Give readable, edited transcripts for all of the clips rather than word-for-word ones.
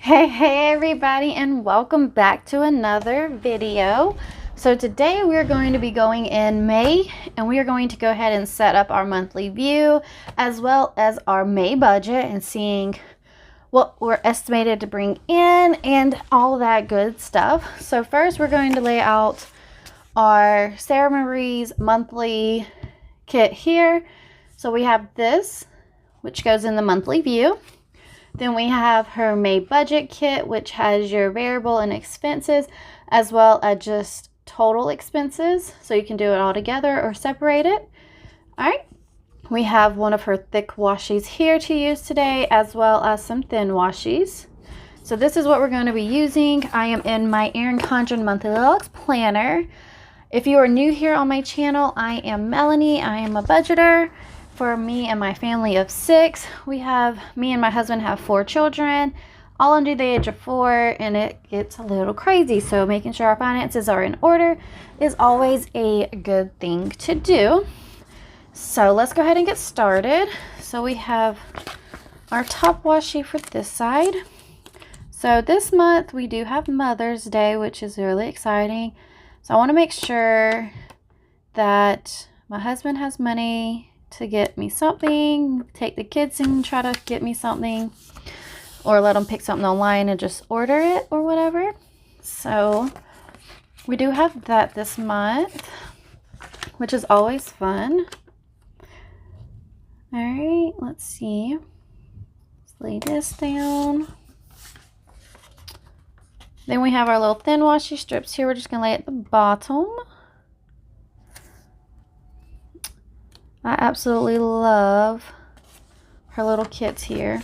Hey everybody, and welcome back to another video. So today we're going to be going in May, and we are going to go ahead and set up our monthly view as well as our May budget and seeing what we're estimated to bring in and all that good stuff. So first we're going to lay out our Sara Marie's monthly kit here. So we have this, which goes in the monthly view. Then we have her May budget kit, which has your variable and expenses, as well as just total expenses. So you can do it all together or separate it. All right. We have one of her thick washies here to use today, as well as some thin washies. So this is what we're going to be using. I am in my Erin Condren monthly deluxe planner. If you are new here on my channel, I am Melanie. I am a budgeter. For me and my family of 6, me and my husband have 4 children, all under the age of 4, and it gets a little crazy. So making sure our finances are in order is always a good thing to do. So let's go ahead and get started. So we have our top washi for this side. So this month we do have Mother's Day, which is really exciting. So I want to make sure that my husband has money to get me something, take the kids and try to get me something, or let them pick something online and just order it or whatever. So we do have that this month, which is always fun. All right, let's see. Let's lay this down. Then we have our little thin washi strips here. We're just gonna lay at the bottom. I absolutely love her little kits here.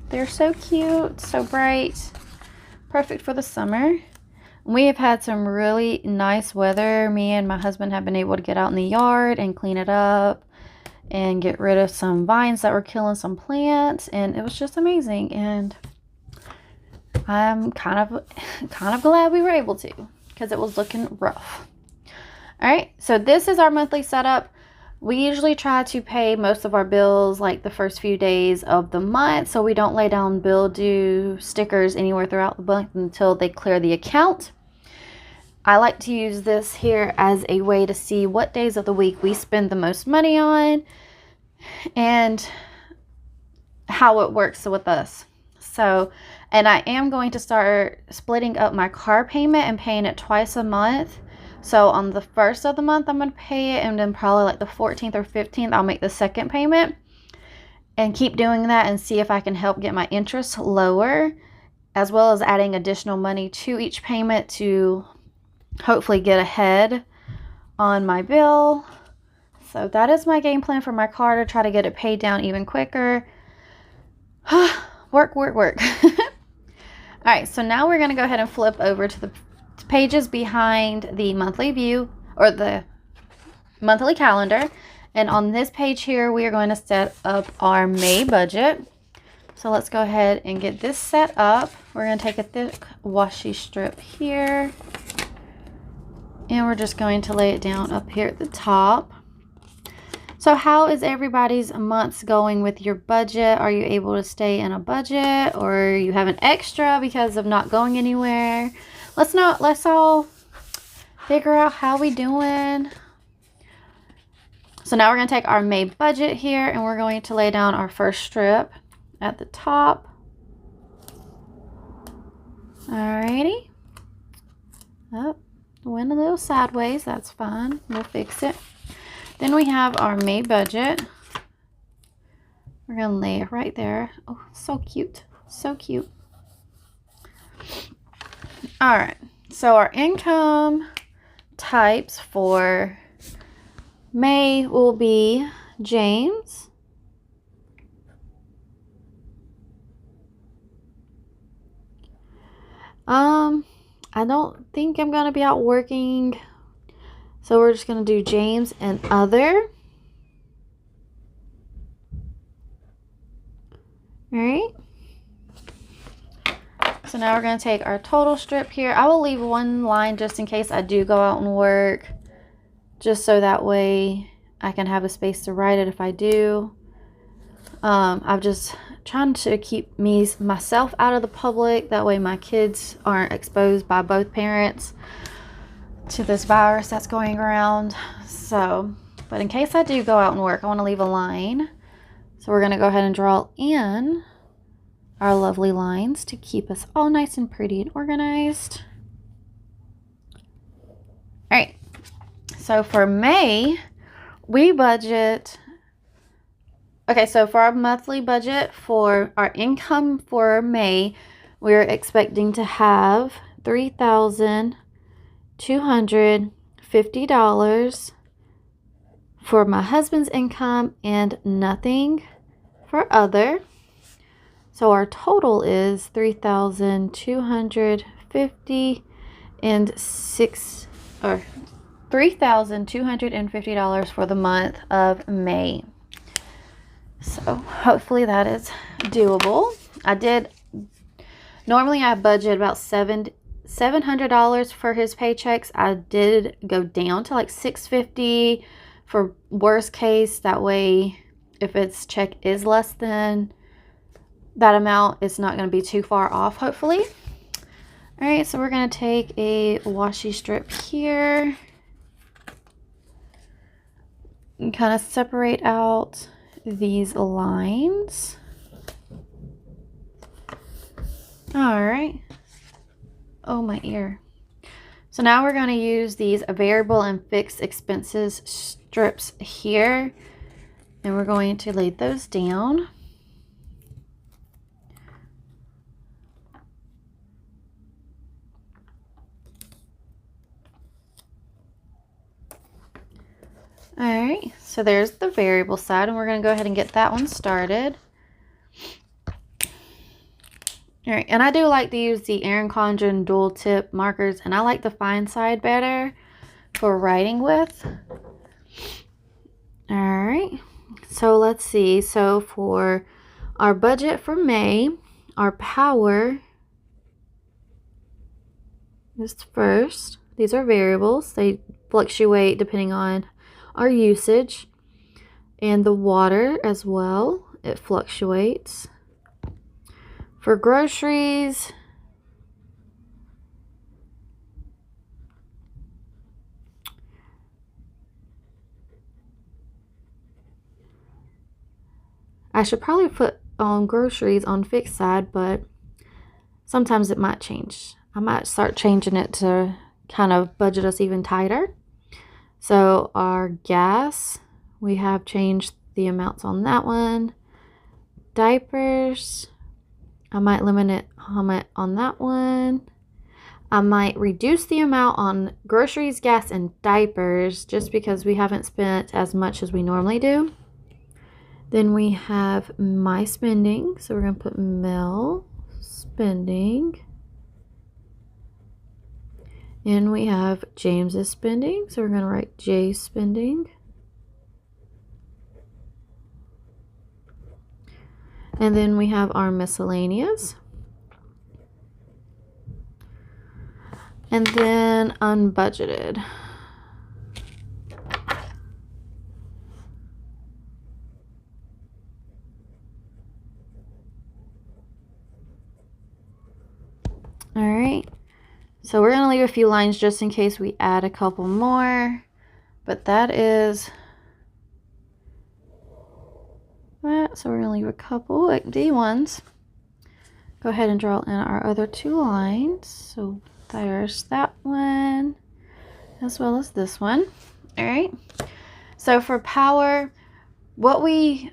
They're so cute, so bright, perfect for the summer. We have had some really nice weather. Me and my husband have been able to get out in the yard and clean it up and get rid of some vines that were killing some plants, and it was just amazing. And I'm kind of glad we were able to, because it was looking rough. All right, so this is our monthly setup. We usually try to pay most of our bills like the first few days of the month, so we don't lay down bill due stickers anywhere throughout the month until they clear the account. I like to use this here as a way to see what days of the week we spend the most money on and how it works with us. So, and I am going to start splitting up my car payment and paying it twice a month. So on the 1st of the month, I'm going to pay it, and then probably like the 14th or 15th, I'll make the second payment, and keep doing that and see if I can help get my interest lower, as well as adding additional money to each payment to hopefully get ahead on my bill. So that is my game plan for my car, to try to get it paid down even quicker. Work. All right, so now we're going to go ahead and flip over to the pages behind the monthly view, or the monthly calendar, and on this page here we are going to set up our May budget. So let's go ahead and get this set up. We're going to take a thick washi strip here, and we're just going to lay it down up here at the top. So how is everybody's months going with your budget? Are you able to stay in a budget, or you have an extra because of not going anywhere? Let's all figure out how we doing. So now we're going to take our May budget here, and we're going to lay down our first strip at the top. Alrighty. Oh, went a little sideways. That's fine. We'll fix it. Then we have our May budget. We're going to lay it right there. Oh, so cute. So cute. All right, so our income types for May will be James, I don't think I'm going to be out working, so we're just going to do James and other. All right. So now we're going to take our total strip here. I will leave one line just in case I do go out and work, just so that way I can have a space to write it if I do. I've just trying to keep myself out of the public. That way my kids aren't exposed by both parents to this virus that's going around. So, but in case I do go out and work, I want to leave a line. So we're going to go ahead and draw in our lovely lines to keep us all nice and pretty and organized. All right. So for May, we budget. Okay, so for our monthly budget for our income for May, we're expecting to have $3,250 for my husband's income and nothing for other. So our total is $3,250 for the month of May. So hopefully that is doable. Normally I budget about $700 for his paychecks. I did go down to like $650 for worst case. That way, if its check is less than that amount, it's not going to be too far off, hopefully. All right, so we're going to take a washi strip here and kind of separate out these lines. All right. Oh, my ear. So now we're going to use these variable and fixed expenses strips here, and we're going to lay those down. All right, so there's the variable side, and we're going to go ahead and get that one started. All right, and I do like to use the Erin Condren dual tip markers, and I like the fine side better for writing with. All right, so let's see. So for our budget for May, our power is first. These are variables. They fluctuate depending on our usage, and the water as well, it fluctuates. For groceries, I should probably put groceries on fixed side, but sometimes it might change. I might start changing it to kind of budget us even tighter. So our gas, we have changed the amounts on that one. Diapers, I might limit it on that one. I might reduce the amount on groceries, gas, and diapers just because we haven't spent as much as we normally do. Then we have my spending. So we're going to put Mel spending. And we have James's spending. So we're going to write Jay's spending. And then we have our miscellaneous. And then unbudgeted. All right. So we're going to leave a few lines just in case we add a couple more. But that is that. So we're going to leave a couple empty ones. Go ahead and draw in our other two lines. So there's that one as well as this one. All right. So for power, on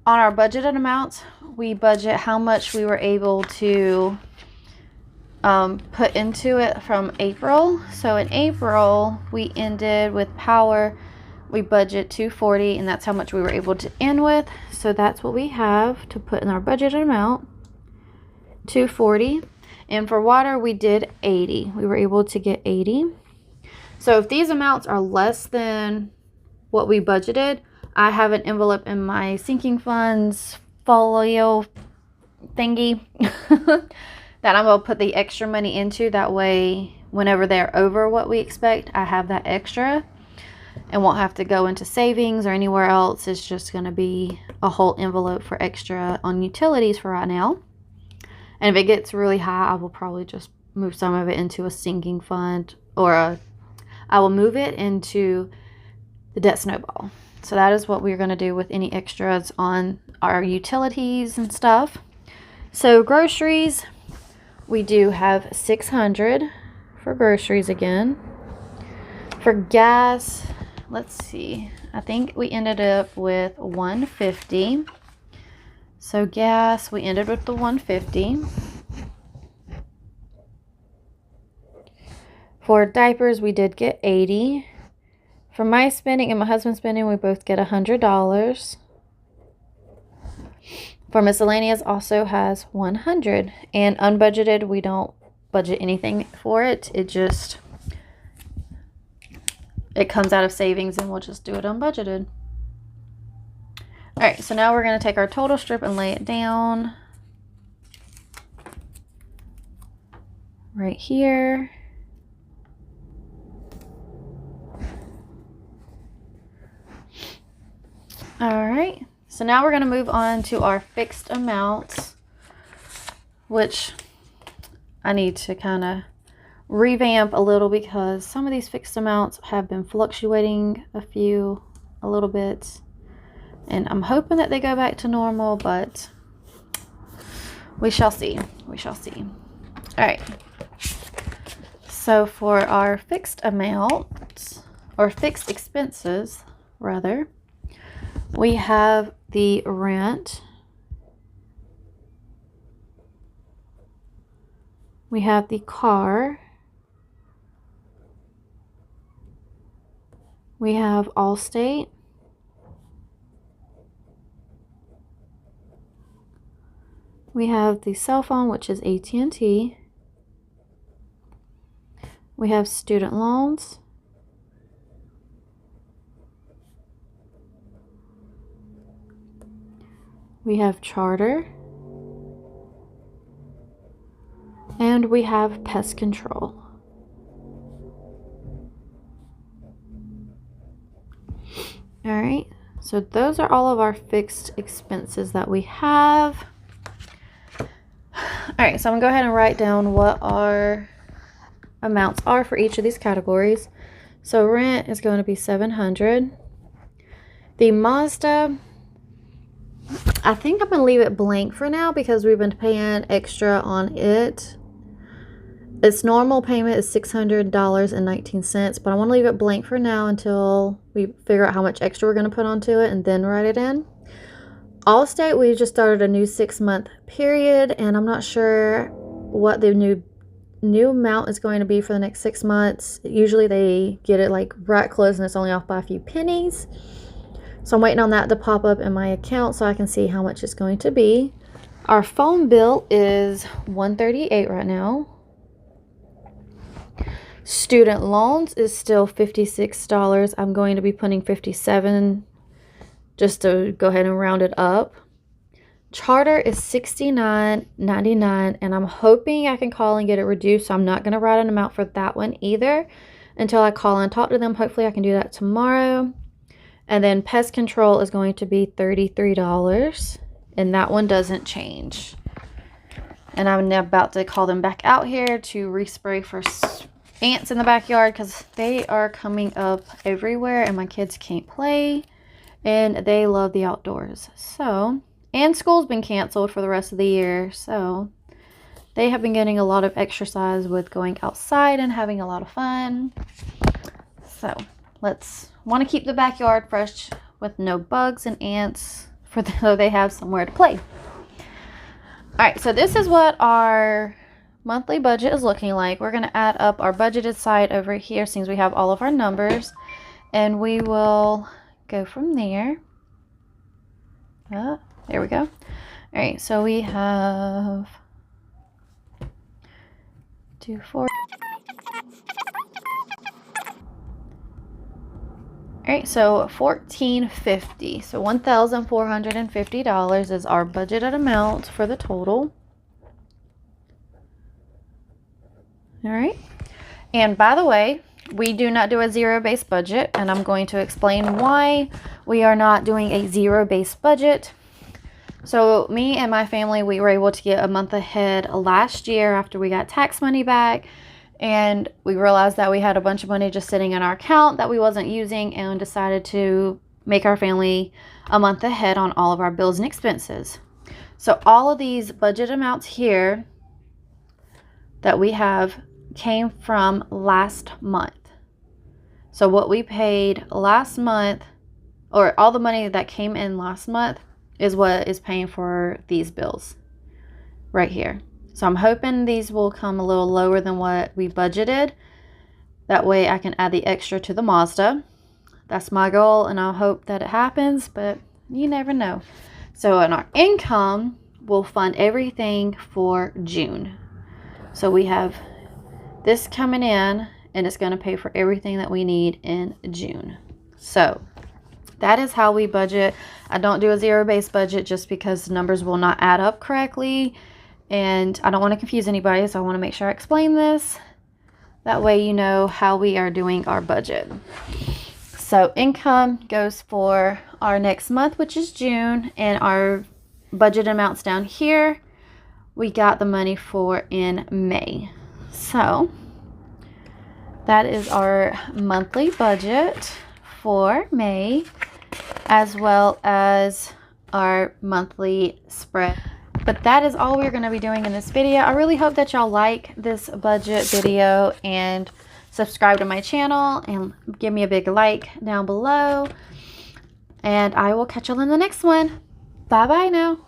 our budgeted amounts, we budget how much we were able to put into it from April. So in April, we ended with power. We budget $240, and that's how much we were able to end with. So that's what we have to put in our budgeted amount, $240. And for water, we did $80. We were able to get $80. So if these amounts are less than what we budgeted, I have an envelope in my sinking funds folio thingy that I'm going to put the extra money into. That way, whenever they're over what we expect, I have that extra. and won't have to go into savings or anywhere else. It's just going to be a whole envelope for extra on utilities for right now. And if it gets really high, I will probably just move some of it into a sinking fund, or I will move it into the debt snowball. So that is what we're going to do with any extras on our utilities and stuff. So groceries, we do have $600 for groceries again. For gas, let's see, I think we ended up with $150. So gas, we ended with the $150. For diapers, we did get $80. For my spending and my husband's spending, we both get $100. For miscellaneous also has $100. And unbudgeted, we don't budget anything for it. It comes out of savings, and we'll just do it unbudgeted. All right, so now we're going to take our total strip and lay it down right here. All right, so now we're going to move on to our fixed amounts, which I need to kind of revamp a little because some of these fixed amounts have been fluctuating a little bit, and I'm hoping that they go back to normal, but we shall see. We shall see. All right, so for our fixed amounts, or fixed expenses rather, we have the rent, we have the car, we have Allstate, we have the cell phone, which is AT&T, we have student loans, we have Charter, and we have Pest Control. All right, so those are all of our fixed expenses that we have. All right, so I'm gonna go ahead and write down what our amounts are for each of these categories. So rent is going to be $700. The Mazda, I think I'm going to leave it blank for now because we've been paying extra on it. Its normal payment is $600.19, but I want to leave it blank for now until we figure out how much extra we're going to put onto it and then write it in. Allstate, we just started a new 6-month period, and I'm not sure what the new amount is going to be for the next 6 months. Usually they get it like right close and it's only off by a few pennies. So I'm waiting on that to pop up in my account so I can see how much it's going to be. Our phone bill is $138 right now. Student loans is still $56. I'm going to be putting $57 just to go ahead and round it up. Charter is $69.99, and I'm hoping I can call and get it reduced, so I'm not going to write an amount for that one either until I call and talk to them. Hopefully I can do that tomorrow. And then Pest Control is going to be $33, and that one doesn't change. And I'm about to call them back out here to respray for ants in the backyard because they are coming up everywhere and my kids can't play and they love the outdoors. So, and school's been canceled for the rest of the year, so they have been getting a lot of exercise with going outside and having a lot of fun. So want to keep the backyard fresh with no bugs and ants so they have somewhere to play. All right, so this is what our monthly budget is looking like. We're going to add up our budgeted side over here since we have all of our numbers, and we will go from there. There we go. All right, so we have 240. All right, so $1,450. So $1,450 is our budgeted amount for the total. All right. And by the way, we do not do a zero-based budget, and I'm going to explain why we are not doing a zero-based budget. So me and my family, we were able to get a month ahead last year after we got tax money back, and we realized that we had a bunch of money just sitting in our account that we wasn't using, and decided to make our family a month ahead on all of our bills and expenses. So all of these budget amounts here that we have came from last month. So what we paid last month, or all the money that came in last month, is what is paying for these bills right here. So I'm hoping these will come a little lower than what we budgeted. That way I can add the extra to the Mazda. That's my goal, and I hope that it happens, but you never know. So in our income, we'll fund everything for June. So we have this coming in, and it's going to pay for everything that we need in June. So that is how we budget. I don't do a zero-based budget just because the numbers will not add up correctly, and I don't want to confuse anybody, so I want to make sure I explain this. That way you know how we are doing our budget. So income goes for our next month, which is June, and our budget amounts down here, we got the money for in May. So that is our monthly budget for May, as well as our monthly spread. But that is all we're going to be doing in this video. I really hope that y'all like this budget video and subscribe to my channel and give me a big like down below. And I will catch y'all in the next one. Bye bye now.